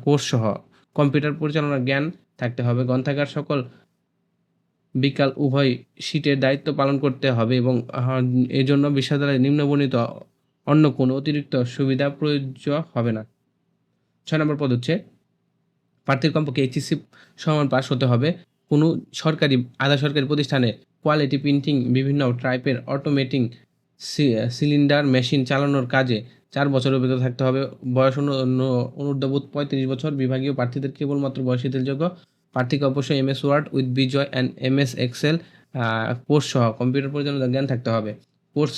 Course সহ computer পরিচালনার জ্ঞান থাকতে হবে। গ্রন্থাগার সকল বিকাল উভয় শীটের দায়িত্ব পালন করতে হবে এবং এজন্য বিশ্ববিদ্যালয়ে নিম্নবর্ণিত অন্য কোনো অতিরিক্ত সুবিধা প্রযোজ্য হবে না। 6 নম্বর পদ হচ্ছে প্রার্থীর কমপক্ষে এইচএসসি সমান পাস হতে হবে। কোনো সরকারি আধা সরকারি প্রতিষ্ঠানে কোয়ালিটি প্রিন্টিং বিভিন্ন টাইপের অটোমেটিং সিলিন্ডার মেশিন চালানোর কাজে 4 বছরের অভিজ্ঞতা থাকতে হবে। বয়স অনূর্ধ্ব 35 বছর। বিভাগীয় প্রার্থীদের কেবলমাত্র বয়সীদেরযোগ্য। প্রার্থীকে অবশ্যই MS Word with Bijoy and MS Excel course সহ কম্পিউটার পরিচালনার জ্ঞান থাকতে হবে। কোর্স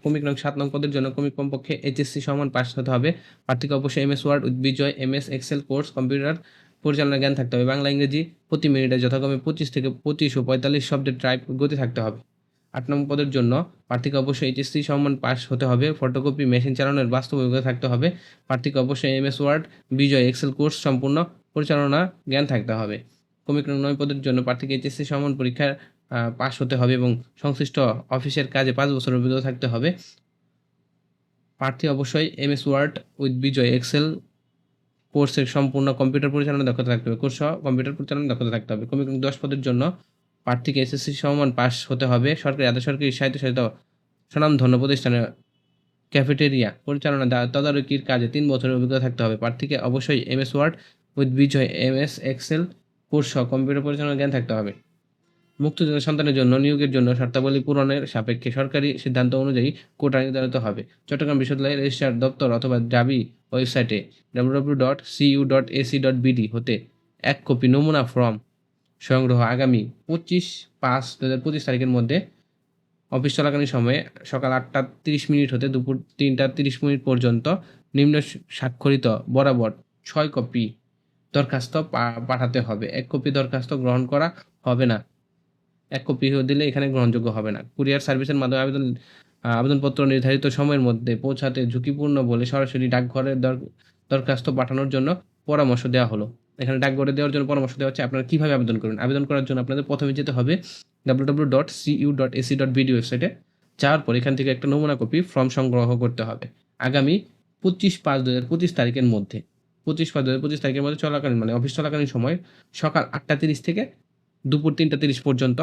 ক্রমিক নং 7 নং পদের জন্য ক্রমিক কমপক্ষে এইচএসসি সমান পাস হতে হবে। প্রার্থীকে অবশ্যই MS Word with Bijoy MS Excel course computer পরিচালনার জ্ঞান থাকতে হবে। বাংলা ইংরেজি প্রতি মিনিটে যথাক্রমে 25 থেকে 25 ও 45 শব্দের টাইপ গতি থাকতে হবে। 8 নং পদের জন্য প্রার্থীকে অবশ্যই এইচএসসি সমান পাস হতে হবে। ফটোকপি মেশিন চালানোর বাস্তব অভিজ্ঞতা থাকতে হবে। প্রার্থীকে অবশ্যই এমএস ওয়ার্ড বিজয় এক্সেল কোর্স সম্পূর্ণ পরিচালনা জ্ঞান থাকতে হবে। ক্রমিক নং 9 পদের জন্য প্রার্থীকে এইচএসসি সমান পরীক্ষার পাস হতে হবে এবং সংশ্লিষ্ট অফিসের কাজে 5 বছরের অভিজ্ঞতা থাকতে হবে। প্রার্থী অবশ্যই MS Word with Bijoy Excel কোর্সের সম্পূর্ণ কম্পিউটার পরিচালনা দক্ষতা থাকতে হবে। কোর্স সহ কম্পিউটার পরিচালনা দক্ষতা থাকতে হবে। ক্রমিক 10 পদের জন্য প্রার্থীকে এসএসসি সমান পাস হতে হবে। সরকারি আধা সরকারি স্বায়ত্তশাসিত স্বনামধন্য প্রতিষ্ঠানের ক্যাফেটেরিয়া পরিচালনা তদারকির কাজে 3 বছরের অভিজ্ঞতা থাকতে হবে। প্রার্থীকে অবশ্যই MS Word with Bijoy MS Excel course সহ কম্পিউটার পরিচালনার জ্ঞান থাকতে হবে। মুক্তিযোদ্ধা সন্তানের জন্য নিয়োগের জন্য শর্তাবলী পূরণের সাপেক্ষে সরকারি সিদ্ধান্ত অনুযায়ী কোটা নির্ধারিত হবে। চট্টগ্রাম বিশ্ববিদ্যালয়ের রেজিস্ট্রার দপ্তর অথবা দাবি ওয়েবসাইটে www.cu.ac.bd হতে 1 কপি নমুনা ফর্ম সংগ্রহ আগামী 25/5/2025 তারিখের মধ্যে অফিস চলাকালীন সময়ে সকাল 8টা 30 মিনিট হতে দুপুর 3টা 30 মিনিট পর্যন্ত নিম্ন স্বাক্ষরিত বরাবর 6 কপি দরখাস্ত পাঠাতে হবে। 1 কপি দরখাস্ত গ্রহণ করা হবে না। 1 কপি দিলে এখানে গ্রহণযোগ্য হবে না। কুরিয়ার সার্ভিসের মাধ্যমে আবেদনপত্র নির্ধারিত সময়ের মধ্যে পৌঁছাতে ঝুঁকিপূর্ণ বলে সরাসরি ডাকঘরে দরখাস্ত পাঠানোর জন্য পরামর্শ দেওয়া হলো। এখানে ডাকঘরে দেওয়ার জন্য পরামর্শ দেওয়া হচ্ছে আপনারা কীভাবে আবেদন করবেন। আবেদন করার জন্য আপনাদের প্রথমে যেতে হবে www.cu.ac.bd ওয়েবসাইটে। যাওয়ার পর এখান থেকে একটা নমুনা কপি ফর্ম সংগ্রহ করতে হবে। আগামী 25/5/2025 তারিখের মধ্যে 25/5/2025 তারিখের মধ্যে চলাকালীন মানে অফিস চলাকালীন সময় সকাল 8টা 30 থেকে দুপুর 3টা 30 পর্যন্ত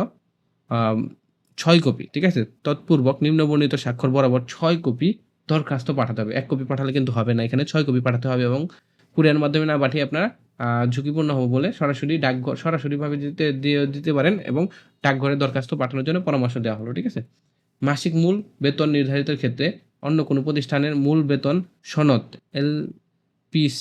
6 কপি, ঠিক আছে? তৎপূর্বক নিম্নবর্ণিত স্বাক্ষর বরাবর 6 কপি দরখাস্ত পাঠাতে হবে। 1 কপি পাঠালে কিন্তু হবে না, এখানে 6 কপি পাঠাতে হবে এবং কুরিয়ার মাধ্যমে না পাঠিয়ে আপনারা ঝুঁকিপূর্ণ হবে বলে সরাসরি সরাসরিভাবে দিতে পারেন এবং ডাকঘরে দরখাস্ত পাঠানোর জন্য পরামর্শ দেওয়া হলো, ঠিক আছে? মাসিক মূল বেতন নির্ধারিতের ক্ষেত্রে অন্য কোনো প্রতিষ্ঠানের মূল বেতন সনদ LPC